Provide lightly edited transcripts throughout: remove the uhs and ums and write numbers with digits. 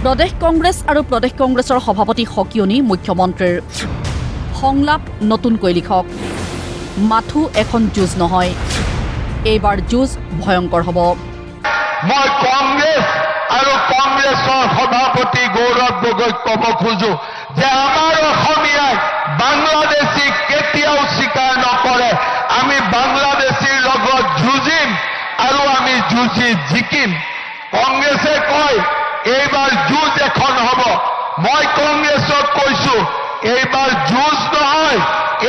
প্ৰদেশ কংগ্ৰেছ আৰু প্ৰদেশ কংগ্ৰেছৰ সভাপতি সকিয়নি মুখ্যমন্ত্ৰীৰ সংলাপ নতুনকৈ লিখক মাথো এখন যুঁজ নহয় এইবাৰ যুঁজ ভয়ংকৰ হ'ব মই কংগ্ৰেছ আৰু কংগ্ৰেছৰ সভাপতি গৌৰৱ গগৈক ক'ব খোজো যে আমাৰ অসমীয়াই বাংলাদেশী কেতিয়াও স্বীকাৰ নকৰে আমি বাংলাদেশীৰ লগত যুঁজিম আৰু আমি যুঁজি জিকিম কংগ্ৰেছে কয় এইবাৰ যুঁজ এখন হ'ব মই কংগ্ৰেছক কৈছো এইবাৰ যুঁজ নহয়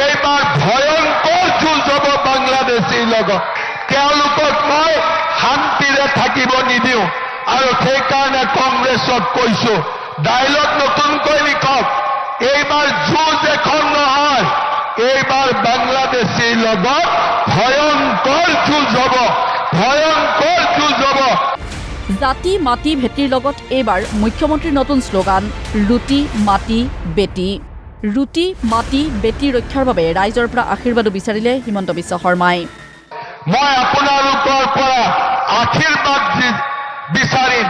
এইবাৰ ভয়ংকৰ যুঁজ হ'ব বাংলাদেশীৰ লগত তেওঁলোকক মই শান্তিৰে থাকিব নিদিওঁ আৰু সেইকাৰণে কংগ্ৰেছক কৈছো ডায়লগ নতুনকৈ লিখক এইবাৰ যুঁজ এখন নহয় এইবাৰ বাংলাদেশীৰ লগত ভয়ংকৰ যুঁজ হ'ব ভয়ংকৰ যুঁজ হ'ব জাতি মাটি ভেটিৰ লগত এইবাৰ মুখ্যমন্ত্ৰীৰ নতুন শ্লোগান ৰুটি মাটি বেটি ৰুটি মাটি বেটি ৰক্ষাৰ বাবে ৰাইজৰ পৰা আশীৰ্বাদো বিচাৰিলে হিমন্ত বিশ্ব শৰ্মাই মই আপোনালোকৰ পৰা আশীৰ্বাদ বিচাৰিম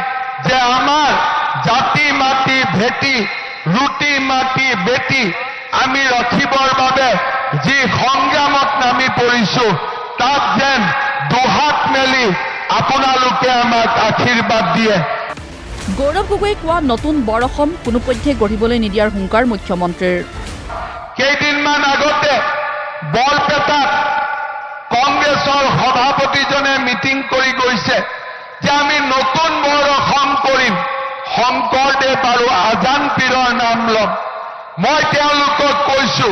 যে আমাৰ জাতি মাটি ভেটি ৰুটি মাটি বেটি আমি ৰখিবৰ বাবে যি সংগ্ৰামত নামি পৰিছো তাত যেন দুহাত মেলি আপোনালোকে আমাক আশীৰ্বাদ দিয়ে গৌৰৱ গগৈয়ে কোৱা নতুন বৰ অসম কোনোপধ্যে গঢ়িবলৈ নিদিয়াৰ হুংকাৰ মুখ্যমন্ত্ৰীৰ কেইদিনমান আগতে বৰপেটাত কংগ্ৰেছৰ সভাপতিজনে মিটিং কৰি গৈছে যে আমি নতুন বৰ অসম কৰিম শংকৰদেৱ আৰু আজান পীৰৰ নাম ল'ম মই তেওঁলোকক কৈছো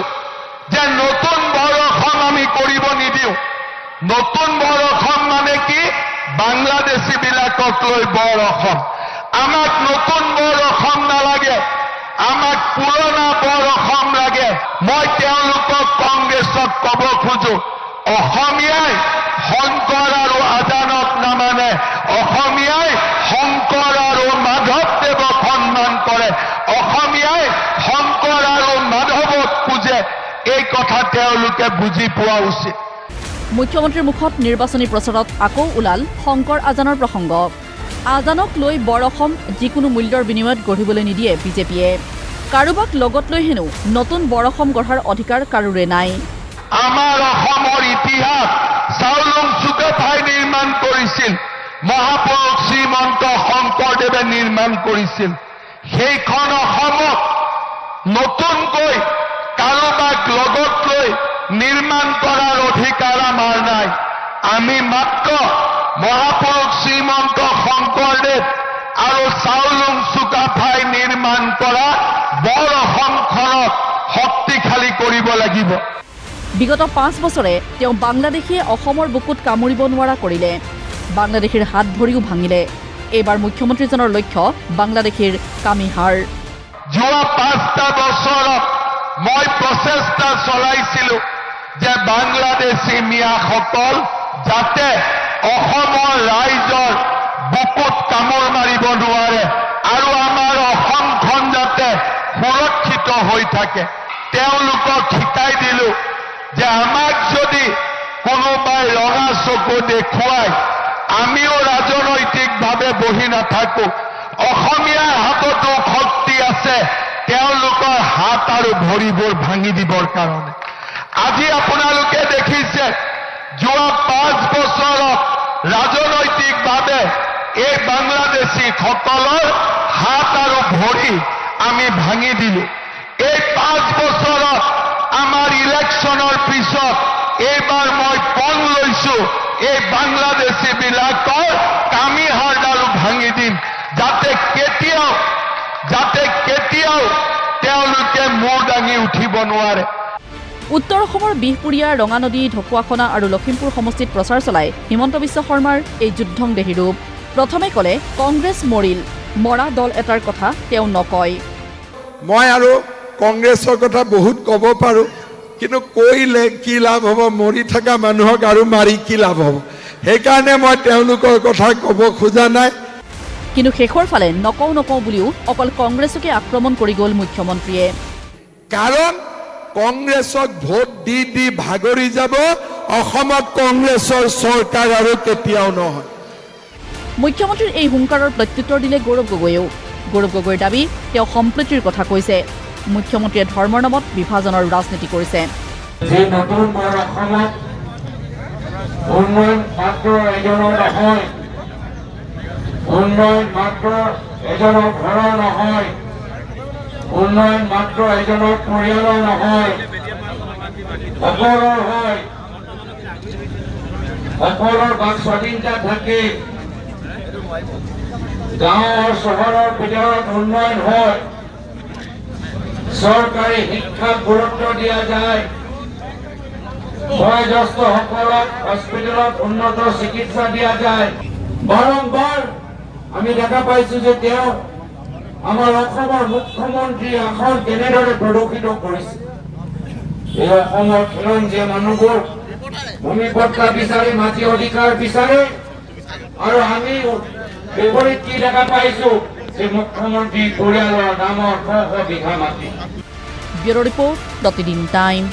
যে নতুন বৰ অসম আমি কৰিব নিদিওঁ নতুন বৰ অসম মানে কি বাংলাদেশী বিলাকক লৈ বৰ অসম আমাক নতুন বৰ অসম নালাগে আমাক পুৰণা বৰ অসম লাগে মই তেওঁলোকক কংগ্ৰেছক ক'ব খোজো অসমীয়াই শংকৰ আৰু আজানক নামানে অসমীয়াই শংকৰ আৰু মাধৱদেৱক সন্মান কৰে অসমীয়াই শংকৰ আৰু মাধৱক পূজে এই কথা তেওঁলোকে বুজি পোৱা উচিত মুখ্যমন্ত্ৰীৰ মুখত নিৰ্বাচনী প্ৰচাৰত আকৌ ওলাল শংকৰ আজানৰ প্ৰসংগ আজানক লৈ বৰ অসম যিকোনো মূল্যৰ বিনিময়ত গঢ়িবলৈ নিদিয়ে বিজেপিয়ে কাৰোবাক লগত লৈ হেনো নতুন বৰ অসম গঢ়াৰ অধিকাৰ কাৰোৰে নাই আমাৰ অসমৰ ইতিহাস চাওলুং চুকাফাই নিৰ্মাণ কৰিছিল মহাপুৰুষ শ্ৰীমন্ত শংকৰদেৱে নিৰ্মাণ কৰিছিল সেইখন অসমক নতুনকৈ কাৰোবাক লগত লৈ নিৰ্মাণ কৰাৰ অধিকাৰ আমাৰ নাই আমি মাত্ৰ মহাপুৰুষ শ্ৰীমন্ত শংকৰদেৱ আৰু চাওলুং চুকাফাই নিৰ্মাণ কৰা বৰ অসমখনক শক্তিশালী কৰিব লাগিব বিগত 5 বছৰে তেওঁ বাংলাদেশীয়ে অসমৰ বুকুত কামুৰিব নোৱাৰা কৰিলে বাংলাদেশীৰ হাত ভৰিও ভাঙিলে এইবাৰ মুখ্যমন্ত্ৰীজনৰ লক্ষ্য বাংলাদেশীৰ কামিহাৰ যোৱা 5টা বছৰত মই প্ৰচেষ্টা চলাইছিলো যে বাংলাদেশী মিয়াসকল যাতে অসমৰ ৰাইজৰ বুকুত কামোৰ মাৰিব নোৱাৰে আৰু আমাৰ অসমখন যাতে সুৰক্ষিত হৈ থাকে তেওঁলোকক শিকাই দিলো যে আমাক যদি কোনোবাই ৰঙা চকু দেখুৱাই আমিও ৰাজনৈতিকভাৱে বহি নাথাকো অসমীয়াৰ হাততো শক্তি আছে তেওঁলোকৰ হাত আৰু ভৰিবোৰ ভাঙি দিবৰ কাৰণে আজি আপোনালোকে দেখিছে যোৱা 5 বছৰত ৰাজনৈতিকভাৱে এই বাংলাদেশীসকলৰ হাত আৰু ভৰি আমি ভাঙি দিলো এই 5 বছৰত আমাৰ ইলেকশ্যনৰ পিছত এইবাৰ মই পণ লৈছো এই বাংলাদেশী বিলাকৰ কামি হাড়ডাল ভাঙি দিম যাতে কেতিয়াও তেওঁলোকে মূৰ দাঙি উঠিব নোৱাৰে উত্তৰ অসমৰ বিহপুৰীয়া ৰঙানদী ঢকুৱাখনা আৰু লখিমপুৰ সমষ্টিত প্ৰচাৰ চলাই হিমন্ত বিশ্ব শৰ্মাৰ এই যুদ্ধংদেহী ৰূপ প্ৰথমে ক'লে কংগ্ৰেছ মৰিল মৰা দল এটাৰ কথা তেওঁ নকয় মই আৰু কংগ্ৰেছৰ কথা বহুত ক'ব পাৰোঁ কিন্তু কৈলে কি লাভ হ'ব মৰি থকা মানুহক আৰু মাৰি কি লাভ হ'ব সেইকাৰণে মই তেওঁলোকৰ কথা ক'ব খোজা নাই কিন্তু শেষৰ ফালে নকওঁ বুলিও অকল কংগ্ৰেছকে আক্ৰমণ কৰি গ'ল মুখ্যমন্ত্ৰীয়ে কাৰণ কংগ্ৰেছক ভোট দি ভাগৰি যাব অসমত কংগ্ৰেছৰ চৰকাৰ আৰু কেতিয়াও নহয় মুখ্যমন্ত্ৰীৰ এই হুংকাৰৰ প্ৰত্যুত্তৰ দিলে গৌৰৱ গগৈয়েও গৌৰৱ গগৈৰ দাবী তেওঁ সম্প্ৰীতিৰ কথা কৈছে। মুখ্যমন্ত্ৰীয়ে ধৰ্মৰ নামত বিভাজনৰ ৰাজনীতি কৰিছে। যে নতুন বৰ অসমত উন্নয়ন মাত্ৰ এজনৰ নহয়, উন্নয়ন মাত্ৰ এজনৰ ঘৰৰ নহয়, উন্নয়ন মাত্ৰ এজনৰ পৰিয়ালৰ নহয়, সকলৰ হয়। সকলৰ বাক স্বাধীনতা থাকে। গাঁও আৰু চহৰৰ ভিতৰত উন্নয়ন হয়। চৰকাৰী শিক্ষাত গুৰুত্ব দিয়া যায়। বয়োজ্যেষ্ঠসকলক হস্পিটেলত উন্নত চিকিৎসা দিয়া যায়। বাৰম্বাৰ আমি দেখা পাইছো যে তেওঁ আমাৰ অসমৰ মুখ্যমন্ত্ৰী আসন কেনেদৰে প্ৰদূষিত কৰিছে। এই অসমৰ খিলঞ্জীয়া মানুহবোৰ ভূমি পট্টা বিচাৰি, মাটি অধিকাৰ বিচাৰে, আৰু আমি বিপৰীত কি দেখা পাইছো যে মুখ্যমন্ত্ৰী পৰিয়ালৰ নামত শ শ বিঘা মাটি। ব্যুৰো ৰিপৰ্ট, প্ৰতিদিন টাইম।